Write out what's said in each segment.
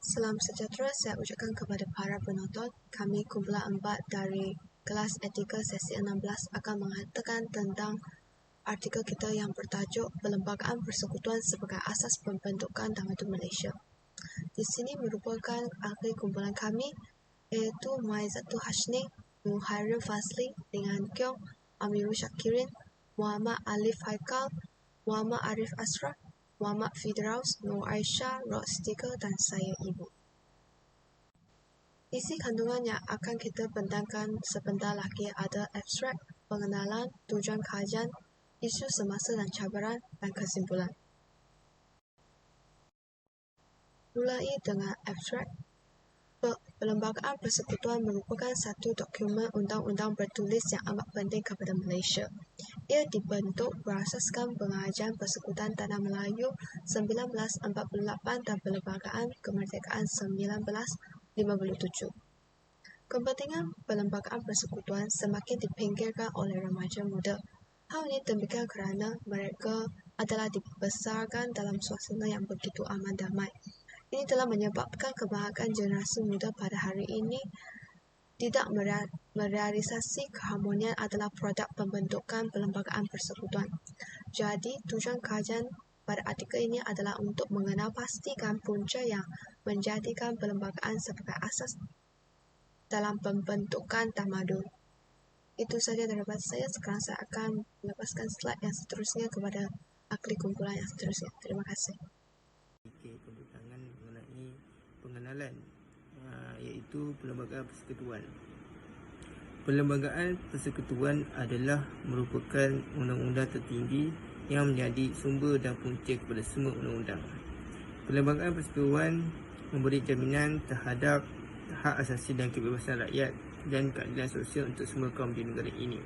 Salam sejahtera saya ucapkan kepada para penonton. Kami kumpulan 4 dari kelas etika sesi 16 akan mengatakan tentang artikel kita yang bertajuk Perlembagaan Persekutuan sebagai asas pembentukan Tamadun Malaysia. Di sini merupakan ahli kumpulan kami iaitu Maizatul Hashni, Muhairil Fazli, Dengan Kiong, Amirul Syakirin, Muhammad Alif Haikal, Muhammad Arif Ashraf, Muhammad Fidraus, Nur Aisyah, Rod Stiker dan saya Ibu. Isi kandungan yang akan kita bentangkan sebentar lagi ada abstrak, pengenalan, tujuan kajian, isu semasa dan cabaran, dan kesimpulan. Mulai dengan abstrak. Perlembagaan Persekutuan merupakan satu dokumen undang-undang bertulis yang amat penting kepada Malaysia. Ia dibentuk berasaskan Pengajian Persekutuan Tanah Melayu 1948 dan Perlembagaan Kemerdekaan 1957. Kepentingan Perlembagaan Persekutuan semakin dipinggirkan oleh remaja muda. Hal ini demikian kerana mereka adalah dibesarkan dalam suasana yang begitu aman damai. Ini telah menyebabkan kebanyakan generasi muda pada hari ini tidak merealisasi keharmonian adalah produk pembentukan Perlembagaan Persekutuan. Jadi, tujuan kajian pada artikel ini adalah untuk mengenal pastikan punca yang menjadikan perlembagaan sebagai asas dalam pembentukan tamadun. Itu saja daripada saya. Sekarang saya akan melepaskan slide yang seterusnya kepada ahli kumpulan yang seterusnya. Terima kasih. Pembentangan mengenai pengenalan iaitu Perlembagaan Persekutuan. Perlembagaan Persekutuan adalah merupakan undang-undang tertinggi yang menjadi sumber dan punca kepada semua undang-undang. Perlembagaan Persekutuan memberi jaminan terhadap hak asasi dan kebebasan rakyat dan keadilan sosial untuk semua kaum di negara ini.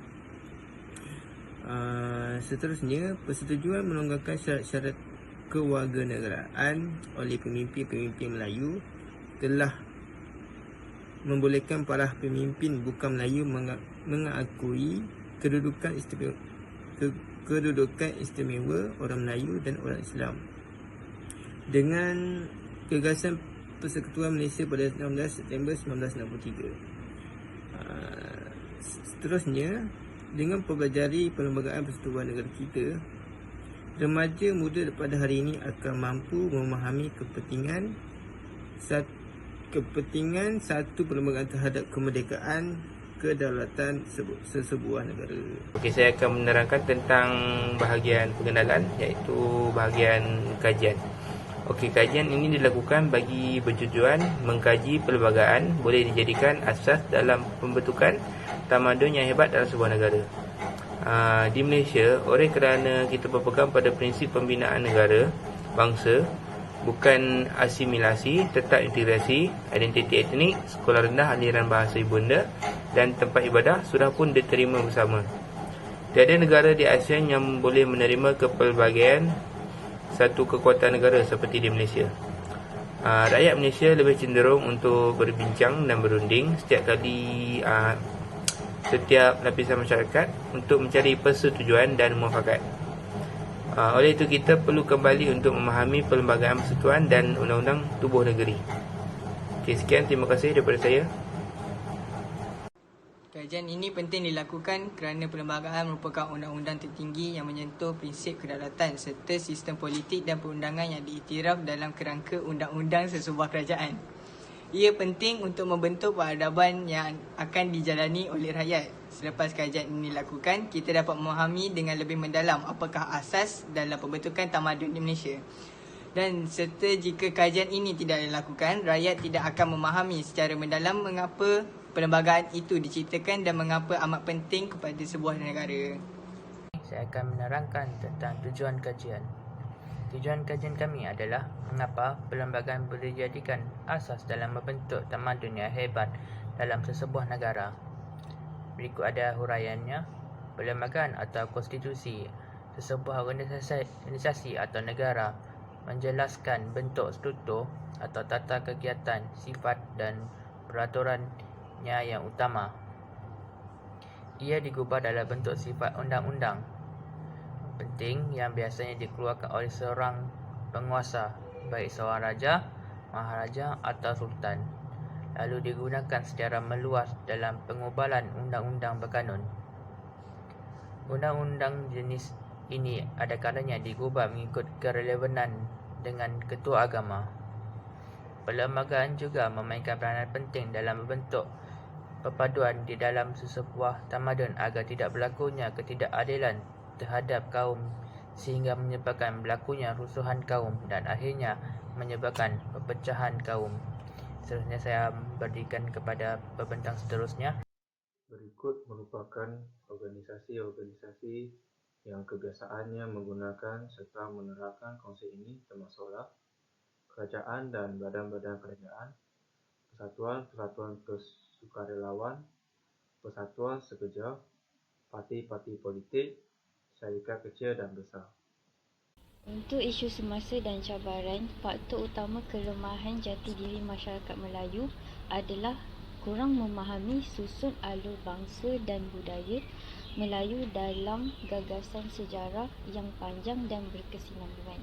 Seterusnya, persetujuan melonggarkan syarat-syarat kewarganegaraan oleh pemimpin-pemimpin Melayu telah membolehkan para pemimpin bukan Melayu mengakui kedudukan istimewa orang Melayu dan orang Islam. Dengan gagasan Persekutuan Malaysia pada 16 September 1963. Seterusnya, dengan mempelajari Perlembagaan Persekutuan negara kita, remaja muda pada hari ini akan mampu memahami kepentingan satu perlembagaan terhadap kemerdekaan kedaulatan sesebuah negara. Okey, saya akan menerangkan tentang bahagian pengenalan iaitu bahagian kajian. Okey, kajian ini dilakukan bagi bertujuan mengkaji perlembagaan boleh dijadikan asas dalam pembentukan tamadun yang hebat dalam sebuah negara. Di Malaysia, oleh kerana kita berpegang pada prinsip pembinaan negara, bangsa, bukan asimilasi, tetap integrasi, identiti etnik, sekolah rendah, aliran bahasa ibunda dan tempat ibadah sudah pun diterima bersama. Tiada negara di ASEAN yang boleh menerima kepelbagaian satu kekuatan negara seperti di Malaysia. Rakyat Malaysia lebih cenderung untuk berbincang dan berunding setiap lapisan masyarakat untuk mencari persetujuan dan muafakat. Oleh itu kita perlu kembali untuk memahami Perlembagaan Persekutuan dan Undang-Undang Tubuh Negeri. Okey, sekian, terima kasih daripada saya. Kajian ini penting dilakukan kerana perlembagaan merupakan undang-undang tertinggi yang menyentuh prinsip kedaulatan serta sistem politik dan perundangan yang diiktiraf dalam kerangka undang-undang sesebuah kerajaan. Ia penting untuk membentuk peradaban yang akan dijalani oleh rakyat. Selepas kajian ini dilakukan, kita dapat memahami dengan lebih mendalam apakah asas dalam pembentukan tamadun di Malaysia. Dan serta jika kajian ini tidak dilakukan, rakyat tidak akan memahami secara mendalam mengapa perlembagaan itu diciptakan dan mengapa amat penting kepada sebuah negara. Saya akan menerangkan tentang tujuan kajian. Tujuan kajian kami adalah mengapa perlembagaan boleh dijadikan asas dalam membentuk tamadun yang hebat dalam sesebuah negara. Berikut ada huraiannya. Perlembagaan atau konstitusi sesebuah organisasi atau negara menjelaskan bentuk struktur atau tata kegiatan, sifat dan peraturannya yang utama. Ia digubah dalam bentuk sifat undang-undang penting yang biasanya dikeluarkan oleh seorang penguasa, baik seorang raja maharaja atau sultan, lalu digunakan secara meluas dalam pengubalan undang-undang berkanun. Undang-undang jenis ini ada kalanya digubah mengikut kerelevanan dengan ketua agama. Perlembagaan juga memainkan peranan penting dalam membentuk perpaduan di dalam sesebuah tamadun agar tidak berlakunya ketidakadilan terhadap kaum sehingga menyebabkan berlakunya rusuhan kaum dan akhirnya menyebabkan perpecahan kaum. Seterusnya saya berikan kepada pembentang seterusnya. Berikut merupakan organisasi-organisasi yang kebiasaannya menggunakan serta menerapkan konsep ini termasuklah kerajaan dan badan-badan kerajaan, persatuan-persatuan sukarelawan, persatuan sekerja, parti-parti politik, syarikat kecil dan besar. Untuk isu semasa dan cabaran, faktor utama kelemahan jati diri masyarakat Melayu adalah kurang memahami susun alur bangsa dan budaya Melayu dalam gagasan sejarah yang panjang dan berkesinambungan.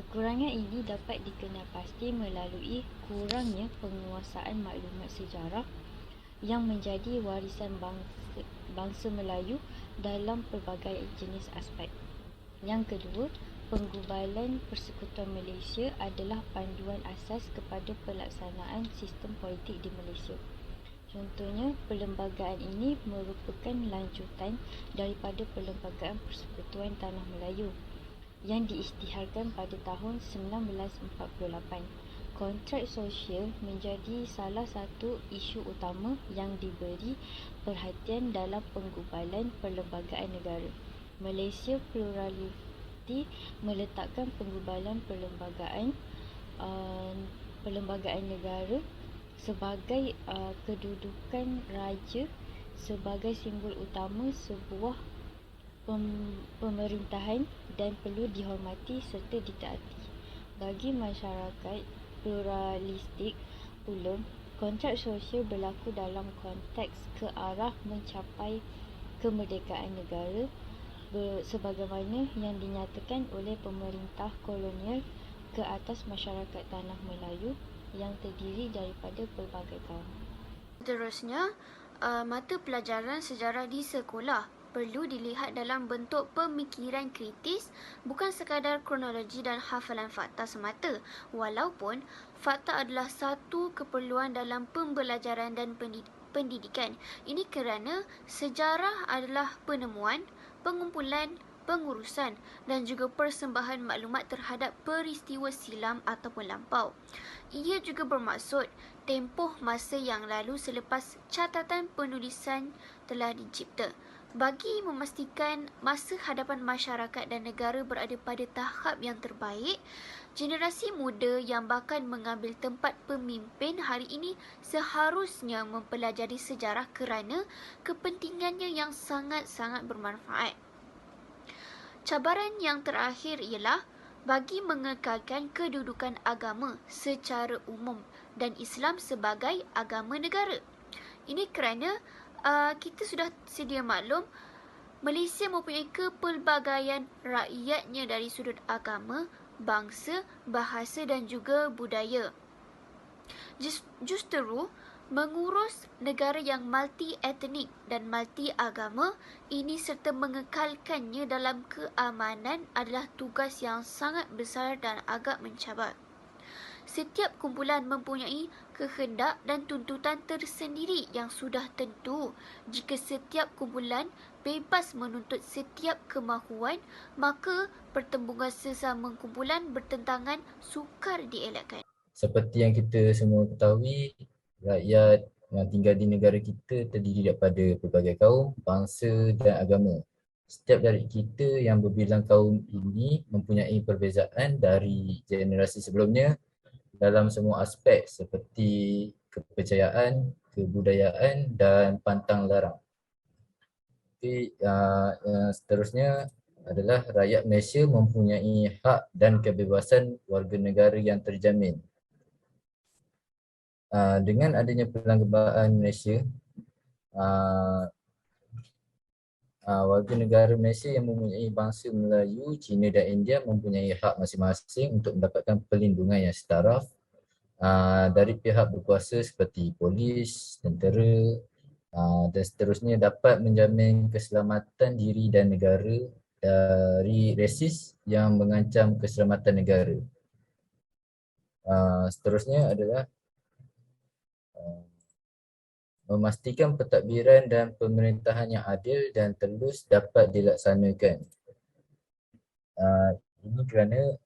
Kekurangan ini dapat dikenal pasti melalui kurangnya penguasaan maklumat sejarah yang menjadi warisan bangsa Melayu dalam pelbagai jenis aspek. Yang kedua, penggubalan Persekutuan Malaysia adalah panduan asas kepada pelaksanaan sistem politik di Malaysia. Contohnya, perlembagaan ini merupakan lanjutan daripada Perlembagaan Persekutuan Tanah Melayu yang diisytiharkan pada tahun 1948. Kontrak sosial menjadi salah satu isu utama yang diberi perhatian dalam penggubalan perlembagaan negara. Malaysia Plurality meletakkan penggubalan perlembagaan negara sebagai kedudukan raja sebagai simbol utama sebuah pemerintahan dan perlu dihormati serta ditaati. Bagi masyarakat pluralistik pula, kontrak sosial berlaku dalam konteks ke arah mencapai kemerdekaan negara sebagaimana yang dinyatakan oleh pemerintah kolonial ke atas masyarakat tanah Melayu yang terdiri daripada pelbagai kaum. Seterusnya, mata pelajaran sejarah di sekolah perlu dilihat dalam bentuk pemikiran kritis, bukan sekadar kronologi dan hafalan fakta semata. Walaupun fakta adalah satu keperluan dalam pembelajaran dan pendidikan. Ini kerana sejarah adalah penemuan, pengumpulan, pengurusan dan juga persembahan maklumat terhadap peristiwa silam ataupun lampau. Ia juga bermaksud tempoh masa yang lalu selepas catatan penulisan telah dicipta. Bagi memastikan masa hadapan masyarakat dan negara berada pada tahap yang terbaik, generasi muda yang bakal mengambil tempat pemimpin hari ini seharusnya mempelajari sejarah kerana kepentingannya yang sangat-sangat bermanfaat. Cabaran yang terakhir ialah bagi mengekalkan kedudukan agama secara umum dan Islam sebagai agama negara. Ini kerana kita sudah sedia maklum, Malaysia mempunyai kepelbagaian rakyatnya dari sudut agama, bangsa, bahasa dan juga budaya. Justeru, mengurus negara yang multi-etnik dan multi-agama ini serta mengekalkannya dalam keamanan adalah tugas yang sangat besar dan agak mencabar. Setiap kumpulan mempunyai kehendak dan tuntutan tersendiri yang sudah tentu. Jika setiap kumpulan bebas menuntut setiap kemahuan, maka pertembungan sesama kumpulan bertentangan sukar dielakkan. Seperti yang kita semua ketahui, rakyat yang tinggal di negara kita terdiri daripada pelbagai kaum, bangsa dan agama. Setiap dari kita yang berbilang kaum ini mempunyai perbezaan dari generasi sebelumnya dalam semua aspek seperti kepercayaan, kebudayaan dan pantang larang. Seterusnya adalah rakyat Malaysia mempunyai hak dan kebebasan warga negara yang terjamin. Dengan adanya Perlembagaan Malaysia, warga negara Malaysia yang mempunyai bangsa Melayu, Cina dan India mempunyai hak masing-masing untuk mendapatkan perlindungan yang setara dari pihak berkuasa seperti polis, tentera dan seterusnya dapat menjamin keselamatan diri dan negara dari resis yang mengancam keselamatan negara. Seterusnya adalah memastikan pentadbiran dan pemerintahan yang adil dan telus dapat dilaksanakan. Ini kerana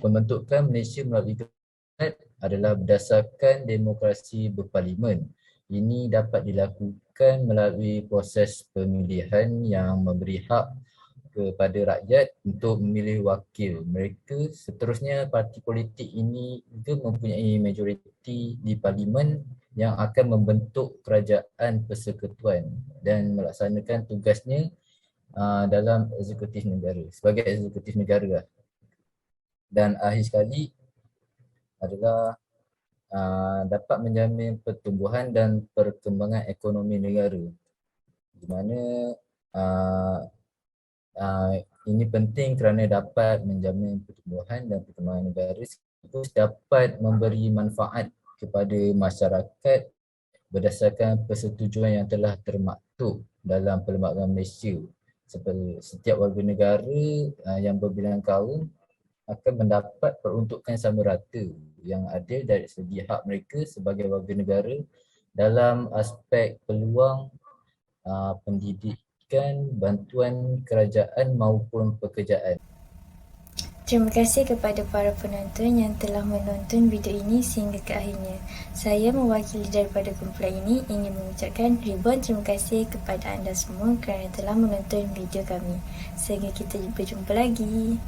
pembentukan Malaysia melalui Kabinet adalah berdasarkan demokrasi berparlimen. Ini dapat dilakukan melalui proses pemilihan yang memberi hak kepada rakyat untuk memilih wakil mereka. Seterusnya, parti politik ini juga mempunyai majoriti di parlimen yang akan membentuk kerajaan persekutuan dan melaksanakan tugasnya dalam eksekutif negara, sebagai eksekutif negara. Dan akhir sekali adalah dapat menjamin pertumbuhan dan perkembangan ekonomi negara, di mana ini penting kerana dapat menjamin pertumbuhan dan perkembangan negara sekaligus dapat memberi manfaat kepada masyarakat berdasarkan persetujuan yang telah termaktub dalam Perlembagaan Malaysia. Seperti setiap warga negara yang berbilang kaum akan mendapat peruntukan sama rata yang adil dari segi hak mereka sebagai warga negara dalam aspek peluang pendidikan, bantuan kerajaan maupun pekerjaan. Terima kasih kepada para penonton yang telah menonton video ini sehingga ke akhirnya. Saya mewakili daripada kumpulan ini ingin mengucapkan ribuan terima kasih kepada anda semua kerana telah menonton video kami. Sehingga kita berjumpa lagi.